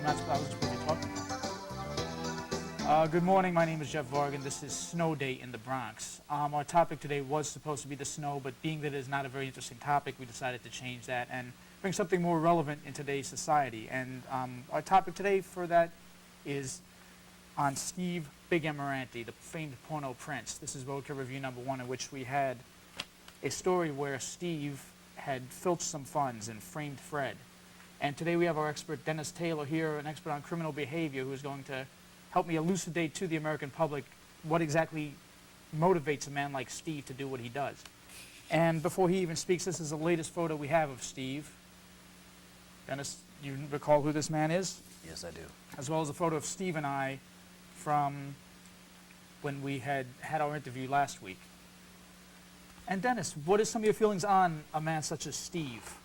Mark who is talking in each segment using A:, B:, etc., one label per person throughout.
A: not supposed to be talking about. Good morning, my name is Jeff Vargon. This is Snow Day in the Bronx. Our topic today was supposed to be the snow, but being that it is not a very interesting topic, we decided to change that and bring something more relevant in today's society. And our topic today for that is on Steve Big M Mirante, the famed Porno Prince. This is Roadkill Review number 1, in which we had a story where Steve had filched some funds and framed Fred. And today we have our expert Dennis Taylor here, an expert on criminal behavior, who is going to help me elucidate to the American public what exactly motivates a man like Steve to do what he does. And before he even speaks, this is the latest photo we have of Steve. Dennis, you recall who this man is?
B: Yes, I do.
A: As well as a photo of Steve and I from when we had our interview last week. And Dennis, what is some of your feelings on a man such as Steve?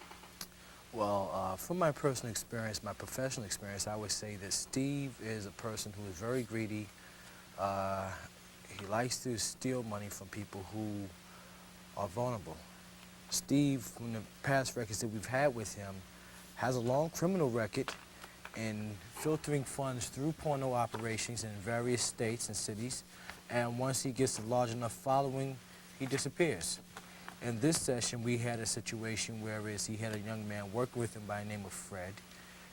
B: Well, from my personal experience, my professional experience, I would say that Steve is a person who is very greedy. He likes to steal money from people who are vulnerable. Steve, from the past records that we've had with him, has a long criminal record in filtering funds through porno operations in various states and cities. And once he gets a large enough following, he disappears. In this session, we had a situation where he had a young man working with him by the name of Fred,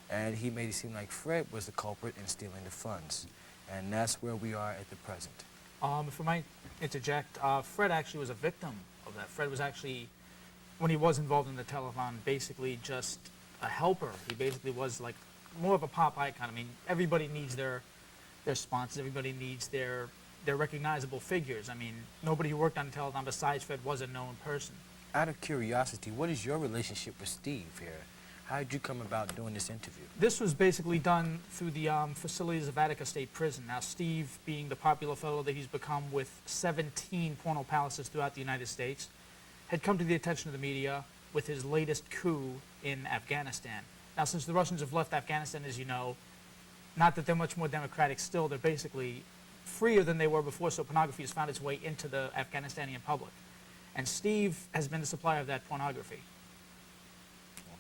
B: and he made it seem like Fred was the culprit in stealing the funds. And that's where we are at the present.
A: If I might interject, Fred actually was a victim of that. Fred was actually, when he was involved in the telethon, basically just a helper. He basically was like more of a pop icon. I mean, everybody needs their sponsors, everybody needs their recognizable figures. I mean, nobody who worked on the telethon besides Fred was a known person.
B: Out of curiosity, what is your relationship with Steve here? How did you come about doing this interview?
A: This was basically done through the facilities of Attica State Prison. Now, Steve, being the popular fellow that he's become with 17 porno palaces throughout the United States, had come to the attention of the media with his latest coup in Afghanistan. Now, since the Russians have left Afghanistan, as you know, not that they're much more democratic still, they're basically freer than they were before, so pornography has found its way into the Afghanistani public. And Steve has been the supplier of that pornography.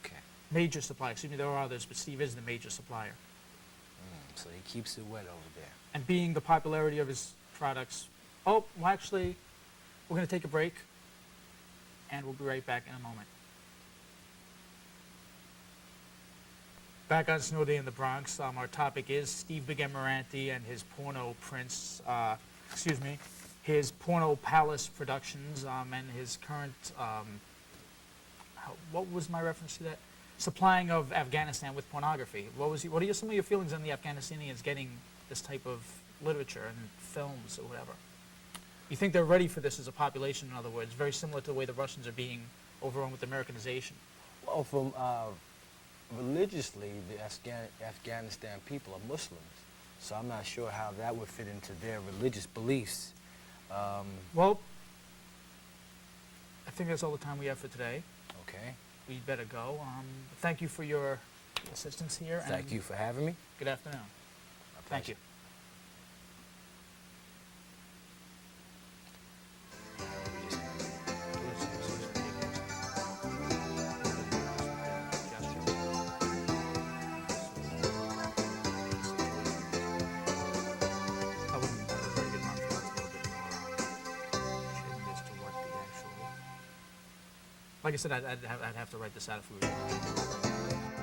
B: Okay.
A: Major supplier. Excuse me, there are others, but Steve is the major supplier.
B: So he keeps it wet over there.
A: And being the popularity of his products, oh, well, actually, we're going to take a break, and we'll be right back in a moment. Back on Snow Day in the Bronx, our topic is Steve Big M Mirante and his Porno Prince, his Porno Palace Productions, and his current, what was my reference to that? Supplying of Afghanistan with pornography. What are some of your feelings on the Afghanistanians getting this type of literature and films or whatever? You think they're ready for this as a population, in other words, very similar to the way the Russians are being overrun with Americanization?
B: Well, from religiously, the Afghanistan people are Muslims, so I'm not sure how that would fit into their religious beliefs.
A: Well, I think that's all the time we have for today.
B: Okay.
A: We'd better go. Thank you for your assistance here.
B: Thank you for having me.
A: Good afternoon. Thank you. Like I said, I'd have to write this out if we were